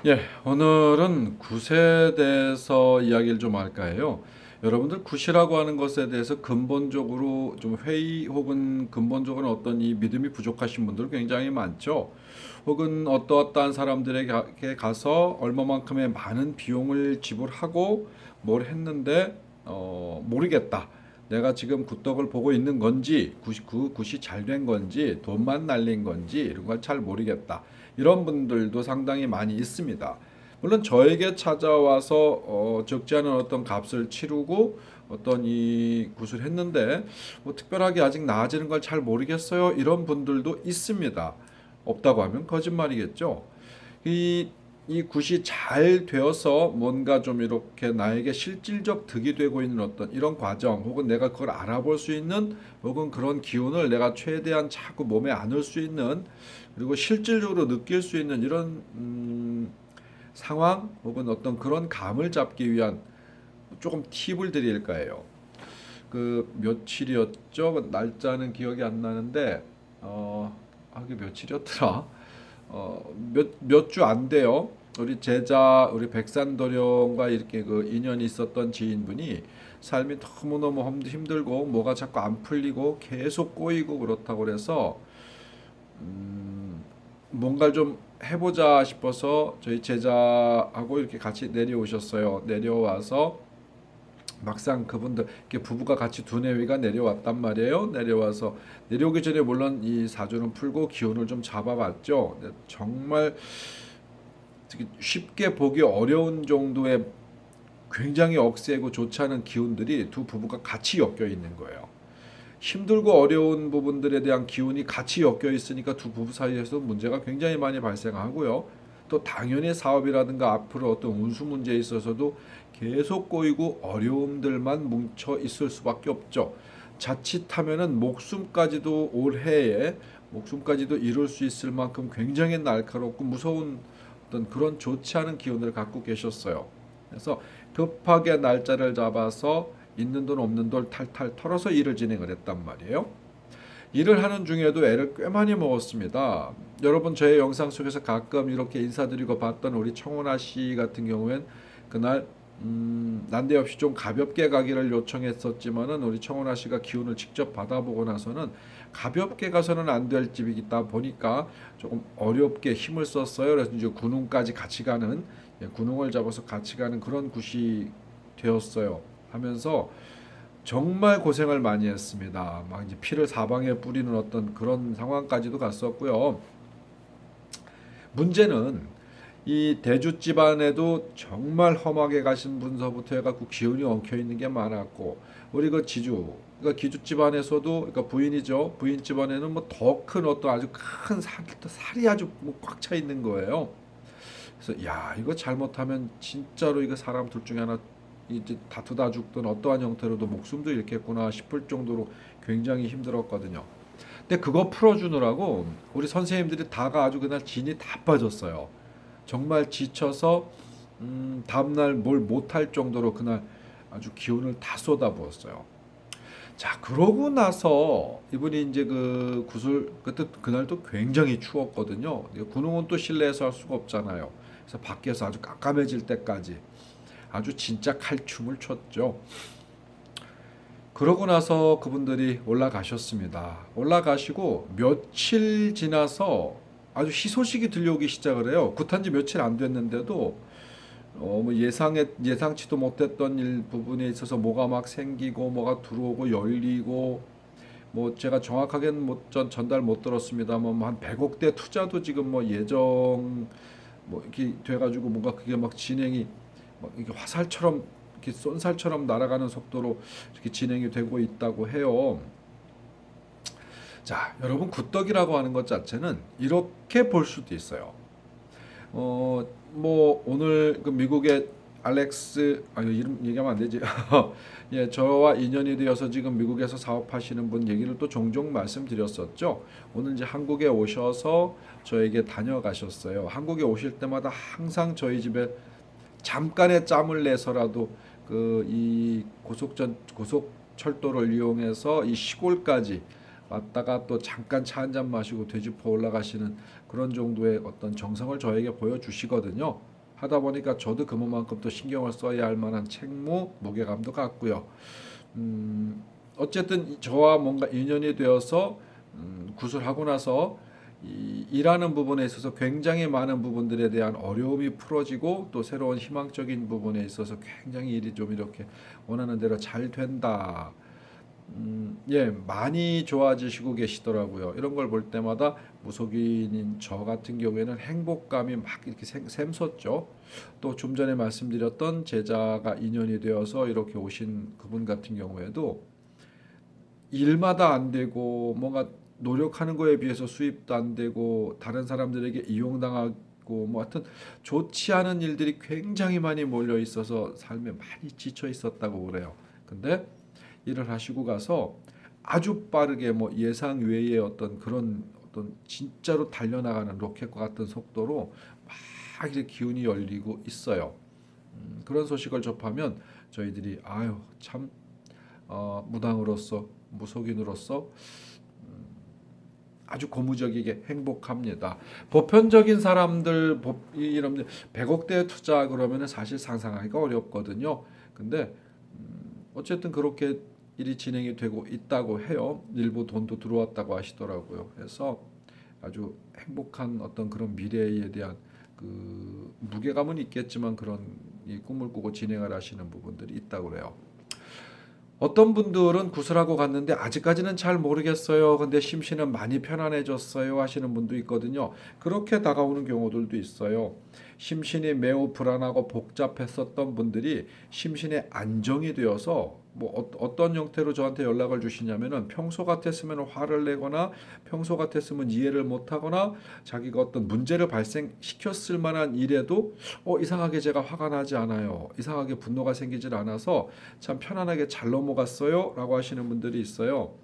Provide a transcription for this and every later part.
예, 오늘은 굿에 대해서 이야기를 좀 할까 해요. 여러분들 굿이라고 하는 것에 대해서 근본적으로 좀 회의 혹은 근본적으로 어떤 이 믿음이 부족하신 분들 굉장히 많죠. 혹은 어떠어떠한 사람들에게 가서 얼마만큼의 많은 비용을 지불하고 뭘 했는데 모르겠다. 내가 지금 굿떡을 보고 있는 건지 그 굿이 잘 된 건지 돈만 날린 건지 이런 걸 잘 모르겠다. 이런 분들도 상당히 많이 있습니다. 물론 저에게 찾아와서 적지 않은 어떤 값을 치르고 어떤 이 굿을 했는데 뭐 특별하게 아직 나아지는 걸 잘 모르겠어요. 이런 분들도 있습니다. 없다고 하면 거짓말이겠죠. 이, 이 굿이 잘 되어서 뭔가 좀 이렇게 나에게 실질적 득이 되고 있는 어떤 이런 과정 혹은 내가 그걸 알아볼 수 있는 혹은 그런 기운을 내가 최대한 자꾸 몸에 안을 수 있는 그리고 실질적으로 느낄 수 있는 이런 상황 혹은 어떤 그런 감을 잡기 위한 조금 팁을 드릴까 해요. 그 며칠이었죠? 그 날짜는 기억이 안 나는데 그게 며칠이었더라? 몇 주 안 돼요. 우리 제자 우리 백산도령과 이렇게 그 인연이 있었던 지인분이 삶이 너무너무 힘들고 뭐가 자꾸 안 풀리고 계속 꼬이고 그렇다고 그래서 뭔가를 좀 해보자 싶어서 저희 제자하고 이렇게 같이 내려오셨어요. 내려와서 막상 그분들 이렇게 부부가 같이 두뇌위가 내려왔단 말이에요. 내려와서 내려오기 전에 물론 이 사주는 풀고 기운을 좀 잡아봤죠. 근데 정말 쉽게 보기 어려운 정도의 굉장히 억세고 좋지 않은 기운들이 두 부부가 같이 엮여 있는 거예요. 힘들고 어려운 부분들에 대한 기운이 같이 엮여 있으니까 두 부부 사이에서 문제가 굉장히 많이 발생하고요. 또 당연히 사업이라든가 앞으로 어떤 운수 문제에 있어서도 계속 꼬이고 어려움들만 뭉쳐 있을 수밖에 없죠. 자칫하면은 목숨까지도 올해에 목숨까지도 이룰 수 있을 만큼 굉장히 날카롭고 무서운 어떤 그런 좋지 않은 기운을 갖고 계셨어요. 그래서 급하게 날짜를 잡아서 있는 돈 없는 돈 탈탈 털어서 일을 진행을 했단 말이에요. 일을 하는 중에도 애를 꽤 많이 먹었습니다. 여러분 저의 영상 속에서 가끔 이렇게 인사드리고 봤던 우리 청훈아 씨 같은 경우엔 그날 난데없이 좀 가볍게 가기를 요청했었지만은 우리 청훈아 씨가 기운을 직접 받아보고 나서는 가볍게 가서는 안 될 집이다 보니까 조금 어렵게 힘을 썼어요. 그래서 이제 군웅까지 같이 가는 군웅을 잡아서 같이 가는 그런 굿이 되었어요. 하면서 정말 고생을 많이 했습니다. 막 이제 피를 사방에 뿌리는 어떤 그런 상황까지도 갔었고요. 문제는 이 대주 집안에도 정말 험하게 가신 분서부터 해갖고 기운이 엉켜 있는 게 많았고 우리 그 지주 그러니까 기주 집안에서도 그러니까 부인이죠. 부인 집안에는 뭐 더 큰 어떤 아주 큰 살이 아주 뭐 꽉 차 있는 거예요. 그래서 야 이거 잘못하면 진짜로 이거 사람 둘 중에 하나 이제 다투다 죽든 어떠한 형태로도 목숨도 잃겠구나 싶을 정도로 굉장히 힘들었거든요. 근데 그거 풀어주느라고 우리 선생님들이 다가 아주 그날 진이 다 빠졌어요. 정말 지쳐서 다음날 뭘 못할 정도로 그날 아주 기운을 다 쏟아부었어요. 자, 그러고 나서 이분이 이제 그 구슬 그때 그날도 굉장히 추웠거든요. 군웅은 또 실내에서 할 수가 없잖아요. 그래서 밖에서 아주 깜깜해질 때까지 아주 진짜 칼춤을 췄죠. 그러고 나서 그분들이 올라가셨습니다. 올라가시고 며칠 지나서 아주 희소식이 들려오기 시작을 해요. 굿한 지 며칠 안 됐는데도 뭐 예상치도 못했던 일 부분에 있어서 뭐가 막 생기고 뭐가 들어오고 열리고 뭐 제가 정확하게는 전달 못 들었습니다만 뭐한 100억대 투자도 지금 뭐 예정 뭐 이렇게 돼가지고 뭔가 그게 막 진행이 막 이게 화살처럼 이렇게 쏜살처럼 날아가는 속도로 이렇게 진행이 되고 있다고 해요. 자, 여러분 굿떡이라고 하는 것 자체는 이렇게 볼 수도 있어요. 뭐 오늘 그 미국의 알렉스 이름 얘기하면 안 되지. 예, 저와 인연이 되어서 지금 미국에서 사업하시는 분 얘기를 또 종종 말씀드렸었죠. 오늘 이제 한국에 오셔서 저에게 다녀가셨어요. 한국에 오실 때마다 항상 저희 집에 잠깐의 짬을 내서라도 그 이 고속철도를 이용해서 이 시골까지 왔다가 또 잠깐 차 한 잔 마시고 되짚어 올라가시는 그런 정도의 어떤 정성을 저에게 보여주시거든요. 하다 보니까 저도 그만큼 또 신경을 써야 할 만한 책무, 무게감도 같고요. 어쨌든 저와 뭔가 인연이 되어서 구술하고 나서 일하는 부분에 있어서 굉장히 많은 부분들에 대한 어려움이 풀어지고 또 새로운 희망적인 부분에 있어서 굉장히 일이 좀 이렇게 원하는 대로 잘 된다. 예, 많이 좋아지시고 계시더라고요. 이런 걸 볼 때마다 무속인인 저 같은 경우에는 행복감이 막 이렇게 샘솟죠. 또 좀 전에 말씀드렸던 제자가 인연이 되어서 이렇게 오신 그분 같은 경우에도 일마다 안 되고 뭔가 노력하는 거에 비해서 수입도 안 되고 다른 사람들에게 이용당하고 뭐 하여튼 좋지 않은 일들이 굉장히 많이 몰려 있어서 삶에 많이 지쳐 있었다고 그래요. 근데 일을 하시고 가서 아주 빠르게 뭐 예상 외의 어떤 그런 어떤 진짜로 달려나가는 로켓과 같은 속도로 막 이렇게 기운이 열리고 있어요. 그런 소식을 접하면 저희들이 아유 참 무당으로서 무속인으로서 아주 고무적이게 행복합니다. 보편적인 사람들 이런 100억대 투자 그러면은 사실 상상하기가 어렵거든요. 근데 어쨌든 그렇게 일이 진행이 되고 있다고 해요. 일부 돈도 들어왔다고 하시더라고요. 그래서 아주 행복한 어떤 그런 미래에 대한 그 무게감은 있겠지만 그런 이 꿈을 꾸고 진행을 하시는 부분들이 있다고 그래요. 어떤 분들은 구슬하고 갔는데 아직까지는 잘 모르겠어요. 근데 심신은 많이 편안해졌어요 하시는 분도 있거든요. 그렇게 다가오는 경우들도 있어요. 심신이 매우 불안하고 복잡했었던 분들이 심신의 안정이 되어서 뭐 어떤 형태로 저한테 연락을 주시냐면은 평소 같았으면 화를 내거나 평소 같았으면 이해를 못하거나 자기가 어떤 문제를 발생시켰을 만한 일에도 이상하게 제가 화가 나지 않아요. 이상하게 분노가 생기질 않아서 참 편안하게 잘 넘어갔어요 라고 하시는 분들이 있어요.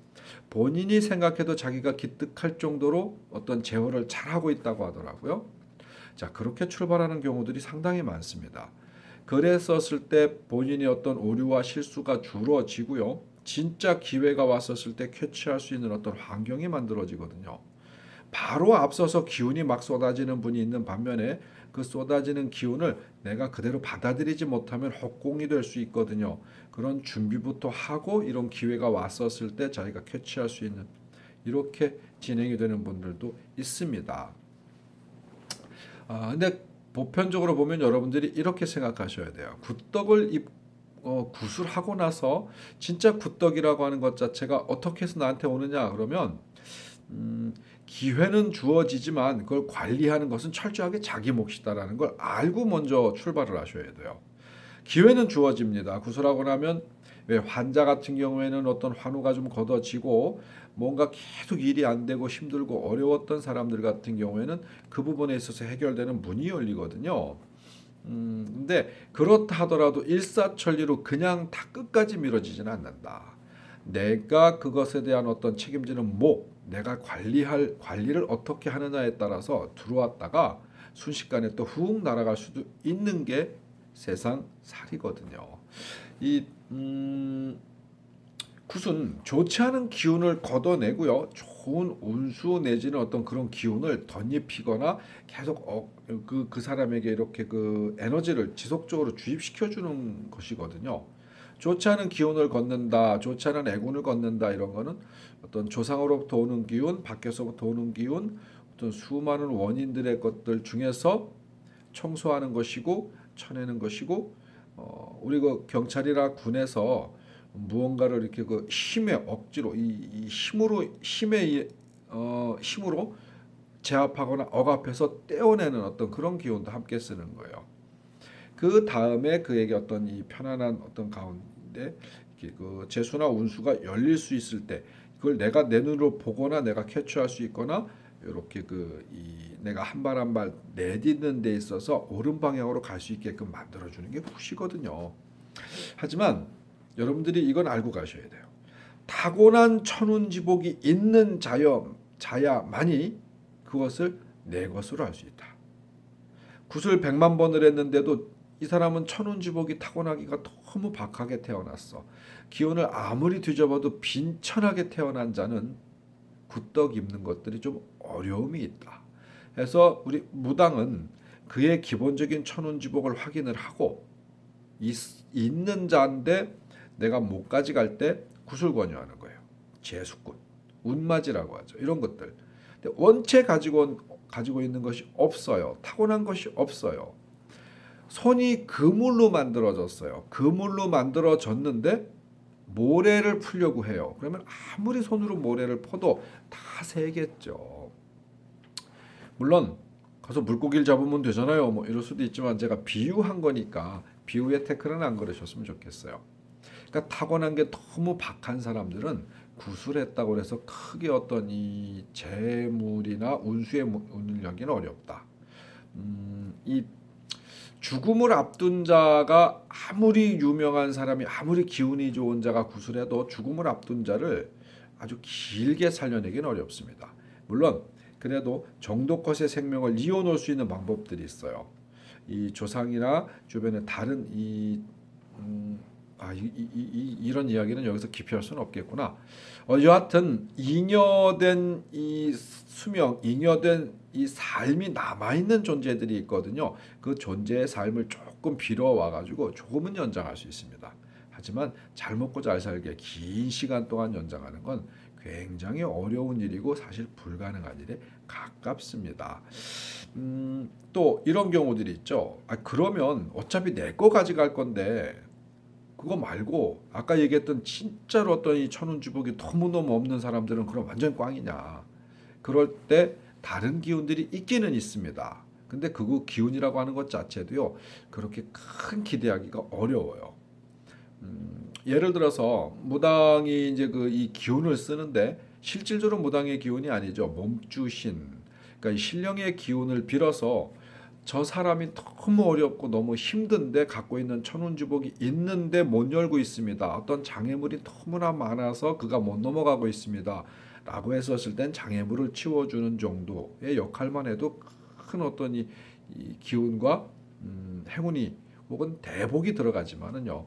본인이 생각해도 자기가 기특할 정도로 어떤 제어를 잘하고 있다고 하더라고요. 자, 그렇게 출발하는 경우들이 상당히 많습니다. 그랬었을 때 본인이 어떤 오류와 실수가 줄어지고요. 진짜 기회가 왔었을 때 캐치할 수 있는 어떤 환경이 만들어지거든요. 바로 앞서서 기운이 막 쏟아지는 분이 있는 반면에 그 쏟아지는 기운을 내가 그대로 받아들이지 못하면 헛공이 될 수 있거든요. 그런 준비부터 하고 이런 기회가 왔었을 때 자기가 캐치할 수 있는 이렇게 진행이 되는 분들도 있습니다. 근데 보편적으로 보면 여러분들이 이렇게 생각하셔야 돼요. 구술하고 나서 진짜 굿떡이라고 하는 것 자체가 어떻게 해서 나한테 오느냐 그러면 기회는 주어지지만 그걸 관리하는 것은 철저하게 자기 몫이다라는 걸 알고 먼저 출발을 하셔야 돼요. 기회는 주어집니다. 구술하고 나면 왜 환자 같은 경우에는 어떤 환우가 좀 걷어지고 뭔가 계속 일이 안 되고 힘들고 어려웠던 사람들 같은 경우에는 그 부분에 있어서 해결되는 문이 열리거든요. 근데 그렇다 하더라도 일사천리로 그냥 다 끝까지 미뤄지지는 않는다. 내가 그것에 대한 어떤 책임지는 내가 관리를 어떻게 하느냐에 따라서 들어왔다가 순식간에 또 훅 날아갈 수도 있는 게 세상 살이거든요. 이 굿은 좋지 않은 기운을 걷어내고요. 좋은 운수 내지는 어떤 그런 기운을 덧입히거나 계속 그 사람에게 이렇게 그 에너지를 지속적으로 주입시켜 주는 것이거든요. 좋지 않은 기운을 걷는다, 좋지 않은 애군을 걷는다 이런 거는 어떤 조상으로부터 오는 기운, 밖에서부터 오는 기운, 어떤 수많은 원인들의 것들 중에서 청소하는 것이고 쳐내는 것이고 우리 그 경찰이나 군에서 무언가를 이렇게 그 힘의 억지로 이 힘으로 제압하거나 억압해서 떼어내는 어떤 그런 기운도 함께 쓰는 거예요. 그 다음에 그에게 어떤 이 편안한 어떤 가운데 이렇게 그 재수나 운수가 열릴 수 있을 때 그걸 내가 내 눈으로 보거나 내가 캐치할 수 있거나 이렇게 내가 한 발 한 발 내딛는 데 있어서 옳은 방향으로 갈 수 있게끔 만들어주는 게 굿이거든요. 하지만 여러분들이 이건 알고 가셔야 돼요. 타고난 천운지복이 있는 자야만이 그것을 내 것으로 할 수 있다. 굿을 100만 번을 했는데도 이 사람은 천운지복이 타고나기가 너무 박하게 태어났어. 기운을 아무리 뒤져봐도 빈천하게 태어난 자는 굿떡 입는 것들이 좀 어려움이 있다. 그래서 우리 무당은 그의 기본적인 천운지복을 확인을 하고 있는 자인데 내가 못 가져갈 때 굿을 권유하는 거예요. 재수굿, 운맞이라고 하죠. 이런 것들. 근데 원체 가지고 있는 것이 없어요. 타고난 것이 없어요. 손이 그물로 만들어졌어요. 그물로 만들어졌는데 모래를 풀려고 해요. 그러면 아무리 손으로 모래를 퍼도 다 새겠죠. 물론 가서 물고기를 잡으면 되잖아요. 뭐 이럴 수도 있지만 제가 비유한 거니까 비유에 태클은 안 걸으셨으면 좋겠어요. 그러니까 타고난 게 너무 박한 사람들은 구술했다고 해서 크게 어떤 이 재물이나 운수의 운을 여기는 어렵다. 이 죽음을 앞둔 자가 아무리 유명한 사람이 아무리 기운이 좋은 자가 구술해도 죽음을 앞둔 자를 아주 길게 살려내기는 어렵습니다. 물론 그래도 정도껏의 생명을 이어놓을 수 있는 방법들이 있어요. 이 조상이나 주변에 다른 이런 이야기는 여기서 깊이 할 수는 없겠구나. 여하튼 잉여된 이 수명, 잉여된 이 삶이 남아있는 존재들이 있거든요. 그 존재의 삶을 조금 빌어와 가지고 조금은 연장할 수 있습니다. 하지만 잘 먹고 잘 살게 긴 시간 동안 연장하는 건 굉장히 어려운 일이고 사실 불가능한 일에 가깝습니다. 또 이런 경우들이 있죠. 그러면 어차피 내 거 가져갈 건데 그거 말고 아까 얘기했던 진짜로 어떤 이 천운주복이 너무너무 없는 사람들은 그럼 완전 꽝이냐. 그럴 때 다른 기운들이 있기는 있습니다. 근데 그거 기운이라고 하는 것 자체도요. 그렇게 큰 기대하기가 어려워요. 예를 들어서 무당이 이제 그 이 기운을 쓰는데 실질적으로 무당의 기운이 아니죠. 몸주신. 그러니까 이 신령의 기운을 빌어서 저 사람이 너무 어렵고 너무 힘든데 갖고 있는 천운주복이 있는데 못 열고 있습니다. 어떤 장애물이 너무나 많아서 그가 못 넘어가고 있습니다. 라고 했었을 땐 장애물을 치워주는 정도의 역할만 해도 큰 어떤 이 기운과 행운이 혹은 대복이 들어가지만은요.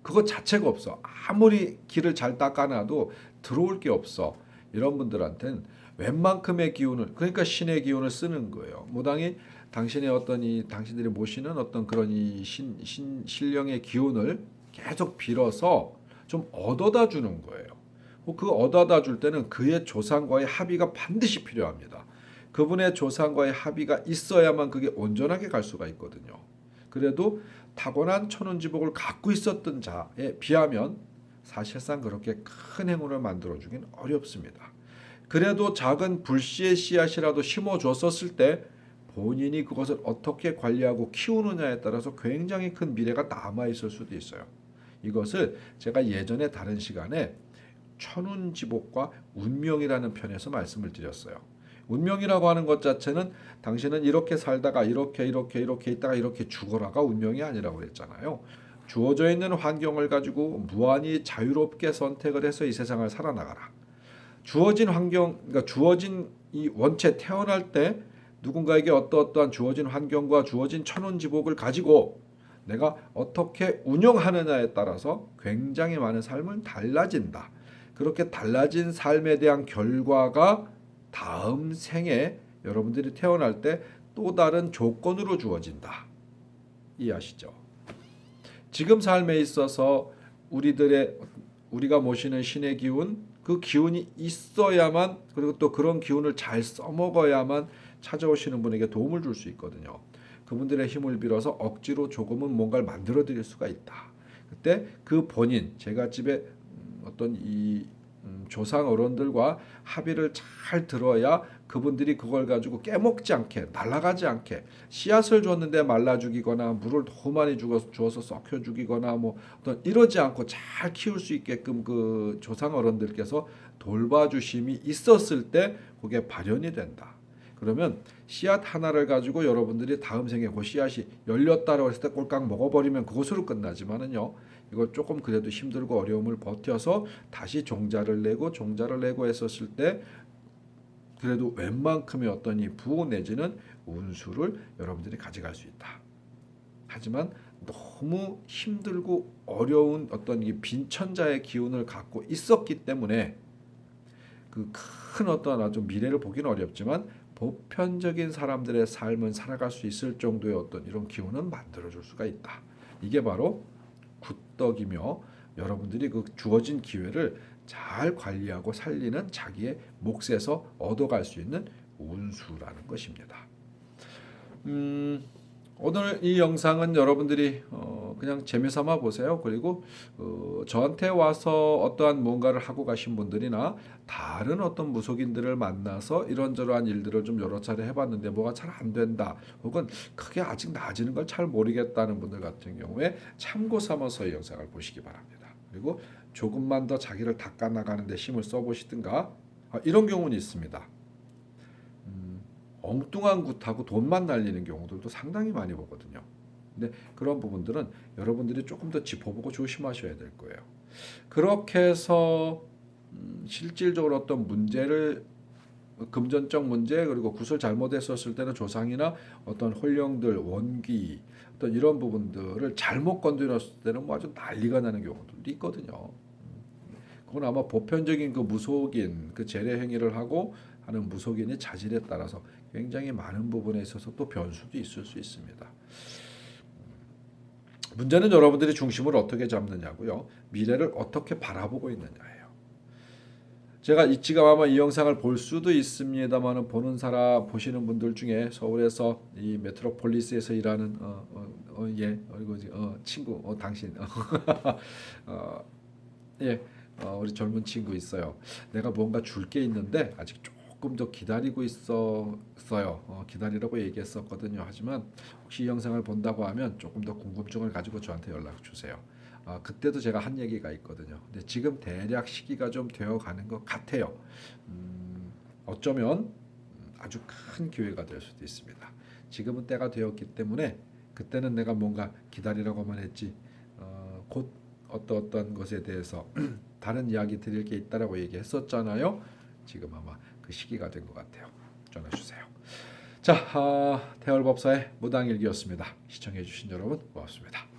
그것 자체가 없어. 아무리 길을 잘 닦아놔도 들어올 게 없어. 이런 분들한테는 웬만큼의 기운을 그러니까 신의 기운을 쓰는 거예요. 무당이 당신의 어떤 이 당신들이 모시는 어떤 그런 이 신령의 기운을 계속 빌어서 좀 얻어다 주는 거예요. 그 얻어다 줄 때는 그의 조상과의 합의가 반드시 필요합니다. 그분의 조상과의 합의가 있어야만 그게 온전하게 갈 수가 있거든요. 그래도 타고난 천운지복을 갖고 있었던 자에 비하면 사실상 그렇게 큰 행운을 만들어주긴 어렵습니다. 그래도 작은 불씨의 씨앗이라도 심어줬었을 때 본인이 그것을 어떻게 관리하고 키우느냐에 따라서 굉장히 큰 미래가 남아있을 수도 있어요. 이것을 제가 예전에 다른 시간에 천운지복과 운명이라는 편에서 말씀을 드렸어요. 운명이라고 하는 것 자체는 당신은 이렇게 살다가 이렇게 있다가 이렇게 죽어라가 운명이 아니라고 그랬잖아요. 주어져 있는 환경을 가지고 무한히 자유롭게 선택을 해서 이 세상을 살아나가라. 주어진 환경, 그러니까 주어진 이 원체 태어날 때 누군가에게 어떠한 주어진 환경과 주어진 천운지복을 가지고 내가 어떻게 운영하느냐에 따라서 굉장히 많은 삶은 달라진다. 그렇게 달라진 삶에 대한 결과가 다음 생에 여러분들이 태어날 때 또 다른 조건으로 주어진다. 이해하시죠? 지금 삶에 있어서 우리가 모시는 신의 기운, 그 기운이 있어야만 그리고 또 그런 기운을 잘 써먹어야만 찾아오시는 분에게 도움을 줄 수 있거든요. 그분들의 힘을 빌어서 억지로 조금은 뭔가를 만들어 드릴 수가 있다. 그때 그 본인 제가 집에 어떤 이 조상 어른들과 합의를 잘 들어야 그분들이 그걸 가지고 깨먹지 않게 날아가지 않게 씨앗을 줬는데 말라 죽이거나 물을 너무 많이 주어서 썩혀 죽이거나 뭐 어떤 이러지 않고 잘 키울 수 있게끔 그 조상 어른들께서 돌봐주심이 있었을 때 그게 발현이 된다. 그러면 씨앗 하나를 가지고 여러분들이 다음 생에 그 씨앗이 열렸다라고 했을 때 꼴깍 먹어버리면 그것으로 끝나지만은요. 이걸 조금 그래도 힘들고 어려움을 버텨서 다시 종자를 내고 했었을 때 그래도 웬만큼의 어떤 이 부호 내지는 운수를 여러분들이 가져갈 수 있다. 하지만 너무 힘들고 어려운 어떤 이 빈천자의 기운을 갖고 있었기 때문에 그 큰 어떤 아주 미래를 보기는 어렵지만 보편적인 사람들의 삶을 살아갈 수 있을 정도의 어떤 이런 기운은 만들어줄 수가 있다. 이게 바로 굿덕이며 여러분들이 그 주어진 기회를 잘 관리하고 살리는 자기의 몫에서 얻어갈 수 있는 운수라는 것입니다. 오늘 이 영상은 여러분들이 그냥 재미삼아 보세요. 그리고 저한테 와서 어떠한 뭔가를 하고 가신 분들이나 다른 어떤 무속인들을 만나서 이런저러한 일들을 좀 여러 차례 해봤는데 뭐가 잘 안 된다, 혹은 크게 아직 나아지는 걸 잘 모르겠다는 분들 같은 경우에 참고 삼아서 이 영상을 보시기 바랍니다. 그리고 조금만 더 자기를 닦아나가는 데 힘을 써보시든가, 이런 경우는 있습니다. 엉뚱한 굿하고 돈만 날리는 경우들도 상당히 많이 보거든요. 근데 그런 부분들은 여러분들이 조금 더 짚어보고 조심하셔야 될 거예요. 그렇게 해서 실질적으로 어떤 문제를, 금전적 문제, 그리고 굿을 잘못했었을 때는 조상이나 어떤 혼령들, 원귀, 어떤 이런 부분들을 잘못 건드렸을 때는 뭐 아주 난리가 나는 경우들도 있거든요. 그건 아마 보편적인 그 무속인, 그 재래 행위를 하고 하는 무속인의 자질에 따라서 굉장히 많은 부분에 있어서 또 변수도 있을 수 있습니다. 문제는 여러분들이 중심을 어떻게 잡느냐고요. 미래를 어떻게 바라보고 있느냐예요. 제가 지금 아마 이 영상을 볼 수도 있습니다만, 보시는 분들 중에 서울에서 이 메트로폴리스에서 일하는 그리고 친구, 당신 예, 우리 젊은 친구 있어요. 내가 뭔가 줄 게 있는데 아직 조금 더 기다리고 있었어요. 기다리라고 얘기했었거든요. 하지만 혹시 이 영상을 본다고 하면 조금 더 궁금증을 가지고 저한테 연락 주세요. 그때도 제가 한 얘기가 있거든요. 근데 지금 대략 시기가 좀 되어 가는 것 같아요. 어쩌면 아주 큰 기회가 될 수도 있습니다. 지금은 때가 되었기 때문에, 그때는 내가 뭔가 기다리라고만 했지 곧 어떤 것에 대해서 다른 이야기 드릴 게 있다라고 얘기했었잖아요. 지금 아마 그 시기가 된 것 같아요. 전화 주세요. 자, 태월법사의 무당일기였습니다. 시청해주신 여러분 고맙습니다.